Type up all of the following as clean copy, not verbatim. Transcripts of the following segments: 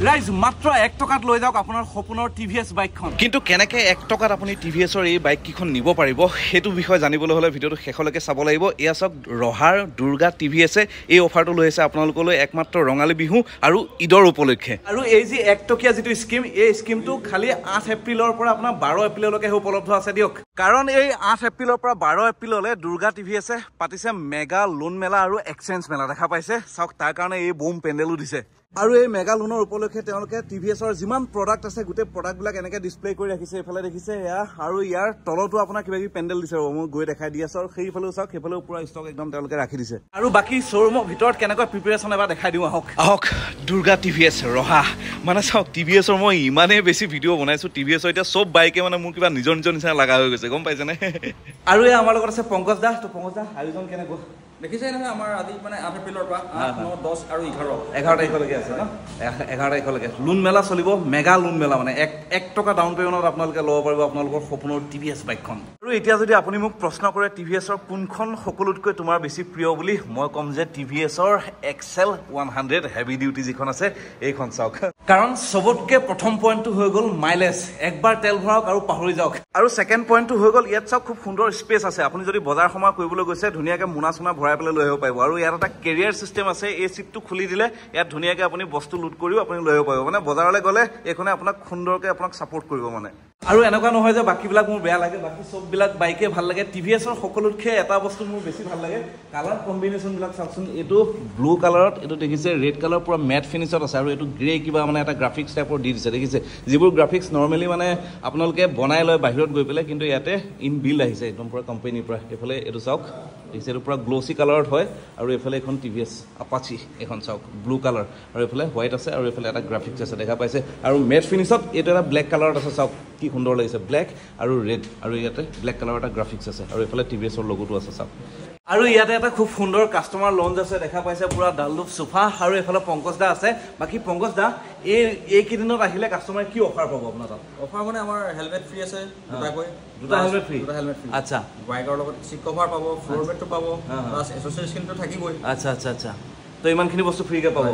ৰাইজ মাত্ৰ 1 টকাত লৈ যাওক আপোনাৰ সপোনৰ টিভিএছ বাইকখন। কিন্তু কেনেকৈ 1 টকাত আপুনি টিভিএছৰ এই বাইক কিখন নিব পাৰিব সেইটো বিষয়ে জানিবলৈ হ'লে ভিডিঅ'টো শেষলৈকে চাব লাগিব। এয়া চাওক ৰহাৰ দুৰ্গা টিভিএছে এই অফাৰটো লৈ আছে আপোনালোকলৈ একমাত্ৰ ৰঙালী বিহু আৰু ঈদৰ উপলক্ষে। আৰু এই যি 1 টকীয়া যিটো স্কিম, এই স্কিমটো খালি 8 এপ্ৰিলৰ পৰা আপোনাৰ 12 এপ্ৰিললৈকে উপলব্ধ আছে দিয়ক। কাৰণ এই 8 এপ্ৰিলৰ পৰা 12 এপ্ৰিললৈ দুৰ্গা টিভিএছে পাতিছে মেগা লোন মেলা আৰু এক্সচেঞ্জ মেলা। দেখা পাইছে চাওক, তাৰ কাৰণে এই বুম পেণ্ডেলো দিছে। আৰু এই মেগা লোনৰ উপলক্ষে তেওঁলোকে টিভিএছৰ যিমান প্ৰডাক্ট আছে গোটেই প্ৰডাক্টবিলাক এনেকৈ ডিছপ্লে কৰি ৰাখিছে। এইফালে দেখিছে এয়া, আৰু ইয়াৰ তলতো আপোনাৰ কিবা কিবি পেণ্ডেল দিছে, মই গৈ দেখাই দি আছোঁ। আৰু সেইফালেও চাওক, সেইফালেও পুৰা ষ্টক একদম তেওঁলোকে ৰাখি দিছে। আৰু বাকী শ্ব'ৰুমৰ ভিতৰত কেনেকুৱা প্ৰিপেৰেশ্যন এবাৰ দেখাই দিওঁ আহক। আহক দুৰ্গা টিভিএছ ৰহা। মানে চাওক টিভিএছৰ মই ইমানেই বেছি ভিডিঅ' বনাইছোঁ, টিভিএছৰ এতিয়া চব বাইকে মানে মোৰ কিবা নিজৰ নিজৰ নিচিনা লগা হৈ গৈছে, গম পাইছেনে? আৰু এই আমাৰ লগত আছে পংকজ দা। তো পংকজ দা, আয়োজন কেনেকুৱা দেখিছে নহয়? আমাৰ আজি মানে 8 এপ্ৰিলৰ পৰা 8, 9, 10 আৰু 11 তাৰিখলৈকে আছে ন? 11 তাৰিখলৈকে লোন মেলা চলিব, মেগা লোন মেলা। মানে 1 টকা ডাউন পে'মেণ্টত আপোনালোকে ল'ব পাৰিব আপোনালোকৰ সপোনৰ টিভিএছ বাইকখন। আৰু এতিয়া যদি আপুনি মোক প্ৰশ্ন কৰে টিভিএছৰ কোনখন সকলোতকৈ তোমাৰ বেছি প্ৰিয় বুলি, মই ক'ম যে টিভিএছৰ এক্সেল 100 হেভি ডিউটি যিখন আছে এইখন চাওক। কাৰণ চবতকৈ প্ৰথম পইণ্টটো হৈ গ'ল মাইলেজ। একবাৰ তেল ভৰাওক আৰু পাহৰি যাওক। আৰু ছেকেণ্ড পইণ্টটো হৈ গ'ল ইয়াত চাওক খুব সুন্দৰ স্পেচ আছে। আপুনি যদি বজাৰ সমাৰ কৰিবলৈ গৈছে ধুনীয়াকৈ মোনা চোনা ভৰাই পেলাই লৈ আহিব পাৰিব। আৰু ইয়াত এটা কেৰিয়াৰ চিষ্টেম আছে, এই চিটটো খুলি দিলে ইয়াত ধুনীয়াকৈ আপুনি বস্তু লোড কৰিও আপুনি লৈ আহিব পাৰিব। মানে বজাৰলৈ গ'লে এইখনে আপোনাক সুন্দৰকৈ আপোনাক ছাপোৰ্ট কৰিব মানে। আৰু এনেকুৱা নহয় যে বাকীবিলাক মোৰ বেয়া লাগে, বাকী চববিলাক বাইকে ভাল লাগে। টিভিএছৰ সকলোতকৈ এটা বস্তু মোৰ বেছি ভাল লাগে, কালাৰ কম্বিনেশ্যনবিলাক চাওকচোন। এইটো ব্লু কালাৰত, এইটো দেখিছে ৰেড কালাৰ পুৰা মেট ফিনিছত আছে। আৰু এইটো গ্ৰে কিবা মানে এটা গ্ৰাফিক্স টাইপৰ দি দিছে, দেখিছে? যিবোৰ গ্ৰাফিক্স নৰ্মেলি মানে আপোনালোকে বনাই লয় বাহিৰত গৈ পেলাই, কিন্তু ইয়াতে ইন বিল্ড আহিছে একদম পুৰা কোম্পানীৰ পৰা। এইফালে এইটো চাওক, দেখিছে এইটো পুৰা গ্ল'চি কালাৰত হয়। আৰু এইফালে এখন টিভিএছ আপাচি এখন চাওক ব্লু কালাৰ, আৰু এইফালে হোৱাইট আছে, আৰু এইফালে এটা গ্ৰাফিক্স আছে দেখা পাইছে। আৰু মেট ফিনিছত এইটো এটা ব্লেক কালাৰত আছে, চাওক কি সুন্দৰ লাগিছে, ব্লেক আৰু ৰেড। আৰু ইয়াতে ব্লেক কালাৰৰ এটা গ্ৰাফিক্স আছে, আৰু এইফালে টিভিএছৰ লগোটো আছে চাওক। আৰু ইয়াতে এটা খুব সুন্দৰ কাষ্টমাৰ লঞ্চ আছে, দেখা পাইছে পুৰা ডালডুপ সোফা। আৰু এইফালে পংকজ দা আছে। বাকী পংকজ দা, এইকেইদিনত আহিলে কাষ্টমাৰে কি অফাৰ পাব আপোনাৰ তাত? অফাৰ মানে আমাৰ হেলমেট ফ্ৰী আছে, দুটা হেলমেট ফ্ৰী। আচ্ছা, বাইকৰ লগত চিট কভাৰ পাব, ফ্লোৰ মেটটো পাব, প্লাছ এচেছৰিজ কিন্তু থাকিবই। আচ্ছা আচ্ছা আচ্ছা, তো ইমানখিনি বস্তু ফ্ৰীকৈ পাব।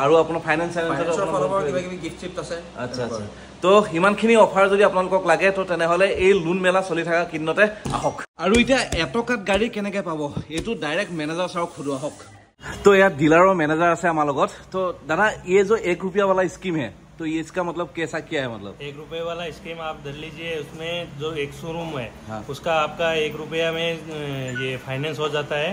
আৰু আপোনাৰ ফাইনেন্সৰ ফালৰ পৰা কিবা কিবি গিফ্ট চিফ্ট আছে। আচ্ছা আচ্ছা, তো ইমানখিনি অফাৰ যদি আপোনালোকক লাগে তো তেনেহ'লে এই লোন মেলা চলি থকা কেইদিনতে আহক। আৰু এতিয়া 1 টকাত গাড়ী কেনেকৈ পাব এইটো ডাইৰেক্ট মেনেজাৰ ছাৰক সোধো আহক। তো ইয়াত ডিলাৰৰ মেনেজাৰ আছে আমাৰ লগত। তো দাদা, ये जो 1 रुपया वाला स्कीम है, तो ये इसका मतलब कैसा क्या है? मतलब 1 रुपए वाला स्कीम आप धर लीजिए, उसमें जो एक शोरूम है उसका आपका 1 रुपया में ये फाइनेंस हो जाता है।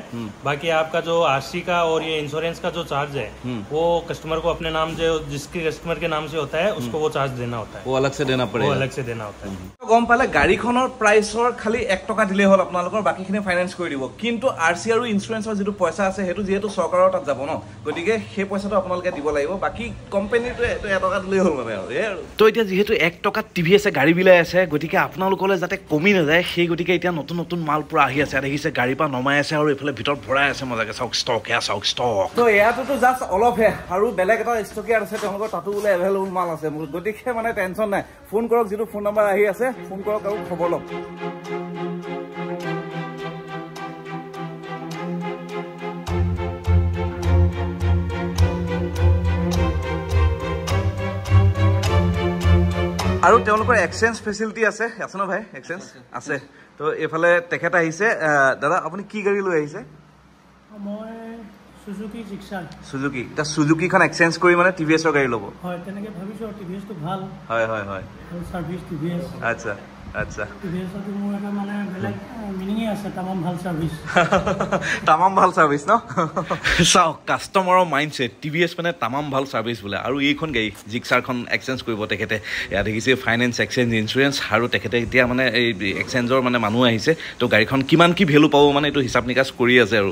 बाकी आपका जो आरसी का और ये इंश्योरेंस का जो चार्ज है वो कस्टमर को अपने नाम जो जिसके कस्टमर के नाम से होता है उसको वो चार्ज देना होता है, वो अलग से देना पड़ेगा। वो अलग से देना होता है। গম পালে গাড়ীখনৰ প্ৰাইচৰ খালি 1 টকা দিলেই হ'ল, আপোনালোকৰ বাকীখিনি ফাইনেন্স কৰি দিব। কিন্তু আৰচি আৰু ইঞ্চুৰেঞ্চৰ যিটো পইচা আছে সেইটো যিহেতু চৰকাৰৰ তাত যাব ন, গতিকে সেই পইচাটো আপোনালোকে দিব লাগিব। বাকী কোম্পানীটোৱে 1 টকা দিলেই হ'ল মানে আৰু। তো এতিয়া যিহেতু 1 টকাত টিভিএছে গাড়ী বিলাই আছে, গতিকে আপোনালোকলৈ যাতে কমি নাযায় সেই গতিকে এতিয়া নতুন নতুন মাল পুৰা আহি আছে। দেখিছে গাড়ীৰ পৰা নমাই আছে আৰু এইফালে ভিতৰত ভৰাই আছে মজাকে। চাওক ষ্টক, এয়া চাওক ষ্টক। তো এয়াটোতো জাষ্ট অলপহে, আৰু বেলেগ এটা ষ্টকিয়াৰ আছে তেওঁলোকৰ, তাতো বোলে এভেইলেবল মাল আছে। গতিকে মানে টেনশ্যন নাই, ফোন কৰক, যিটো ফোন নম্বৰ আহি আছে ফোন কৰক আৰু খবৰ লওক। আৰু তেওঁলোকৰ এক্সচেঞ্জ ফেচিলিটি আছে ন ভাই? এক্সচেঞ্জ আছে। তো এইফালে তেখেত আহিছে। দাদা, আপুনি কি গাড়ী লৈ আহিছে? মই সুজুকি জিক্সাৰ। সুজুকি, এতিয়া সুজুকিখন এক্সচেঞ্জ কৰি মানে টিভিএছৰ গাড়ী ল'ব? হয়, তেনেকৈ ভাবিছোঁ। টিভিএছটো ভাল। হয় হয় হয়, ভাল ছাৰ্ভিচ টিভিএছ। আচ্ছা আচ্ছা, টিভিএছটো মোৰ এটা মানে বেলেগ মিনিঙে আছে, তামাম ভাল ছাৰ্ভিচ। তামাম ভাল ছাৰ্ভিচ ন? চাওক কাষ্টমাৰৰ মাইণ্ডছেট, টিভিএছ মানে তামাম ভাল ছাৰ্ভিচ বোলে। আৰু এইখন গাড়ী জিক্সাৰখন এক্সচেঞ্জ কৰিব তেখেতে। ইয়াত দেখিছে ফাইনেন্স, এক্সচেঞ্জ, ইঞ্চুৰেঞ্চ। আৰু তেখেতে এতিয়া মানে এই এক্সচেঞ্জৰ মানে মানুহ আহিছে, তো গাড়ীখন কিমান কি ভেলু পাব মানে এইটো হিচাপ নিকাচ কৰি আছে আৰু।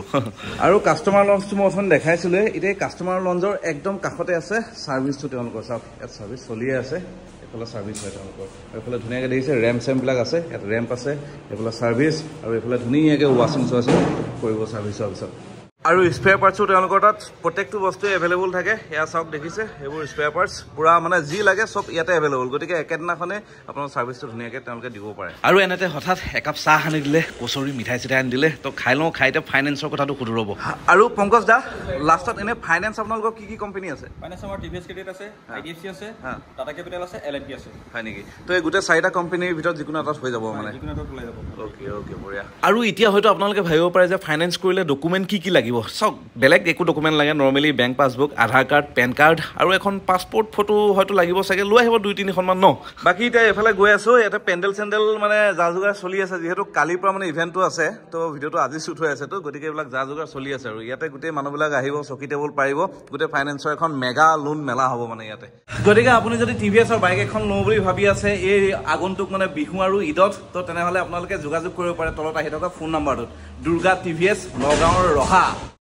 আৰু কাষ্টমাৰ লঞ্চটো মই অথনি দেখাইছিলোঁ, এতিয়া কাষ্টমাৰ লঞ্চৰ একদম কাষতে আছে ছাৰ্ভিচটো তেওঁলোকৰ। চাওক ইয়াত ছাৰ্ভিচ চলিয়ে আছে, এইফালে ছাৰ্ভিচ হয় তেওঁলোকৰ। এইফালে ধুনীয়াকৈ দেখিছে ৰেম্প চেম্পবিলাক আছে, ইয়াত ৰেম্প আছে, এইফালে ছাৰ্ভিচ, আৰু এইফালে ধুনীয়াকৈ ৱাশ্বিং চোৱাশ্বিং কৰিব ছাৰ্ভিচৰ পিছত। আৰু স্পেয়াৰ পাৰ্টছো তেওঁলোকৰ তাত প্ৰত্যেকটো বস্তুৱে এভেইলেবল থাকে এয়া চাওক দেখিছে এইবোৰ স্পেয়াৰ পাৰ্টছ পুৰা মানে যি লাগে চব ইয়াতে এভেইলেবল গতিকে একেদিনাখনে আপোনাৰ ছাৰ্ভিচটো ধুনীয়াকৈ তেওঁলোকে দিব পাৰে আৰু এনেতে হঠাৎ একাপ চাহ আনি দিলে কচৰি মিঠাই চিঠাই আনি দিলে তো খাই লওঁ খাইতে ফাইনেন্সৰ কথাটো সুধি ৰ'ব আৰু পংকজ দা লাষ্টত এনে ফাইনেন্স আপোনালোকৰ কি কোম্পানী আছে ফাইনেন্স আমাৰ টিভিএছ ক্ৰেডিট আছে আইডিএফচি আছে টাটা কেপিটেল আছে এলএনটি আছে হয় নেকি তো এই গোটেই 4টা কোম্পানীৰ ভিতৰত যিকোনো এটাত হৈ যাব মানে যিকোনো এটাত ওলাই যাব ওকে বঢ়িয়া আৰু এতিয়া হয়তো আপোনালোকে ভাবিব পাৰে যে ফাইনেন্স কৰিলে ডকুমেণ্ট কি লাগিব চাওক বেলেগ একো ডকুমেণ্ট লাগে নৰ্মেলি বেংক পাছবুক আধাৰ কাৰ্ড পেন কাৰ্ড আৰু এখন পাছপৰ্ট ফটো হয়তো লাগিব চাগে লৈ আহিব 2-3খনমান ন বাকী এতিয়া এইফালে গৈ আছো ইয়াতে পেণ্ডেল চেণ্ডেল মানে যা যোগাৰ চলি আছে যিহেতু কালিৰ পৰা মানে ইভেণ্টটো আছে তো ভিডিঅ'টো আজি শ্বুট হৈ আছে তো গতিকে এইবিলাক যা যোগাৰ চলি আছে আৰু ইয়াতে গোটেই মানুহবিলাক আহিব চকী টেবুল পাৰিব গোটেই ফাইনেন্সৰ এখন মেগা লোন মেলা হ'ব মানে ইয়াতে গতিকে আপুনি যদি টিভিএছৰ বাইক এখন লওঁ বুলি ভাবি আছে এই আগন্তুক মানে বিহু আৰু ঈদত তো তেনেহ'লে আপোনালোকে যোগাযোগ কৰিব পাৰে তলত আহি থকা ফোন নাম্বাৰটোত দুৰ্গা টিভিএছ নগাঁৱৰ ৰহা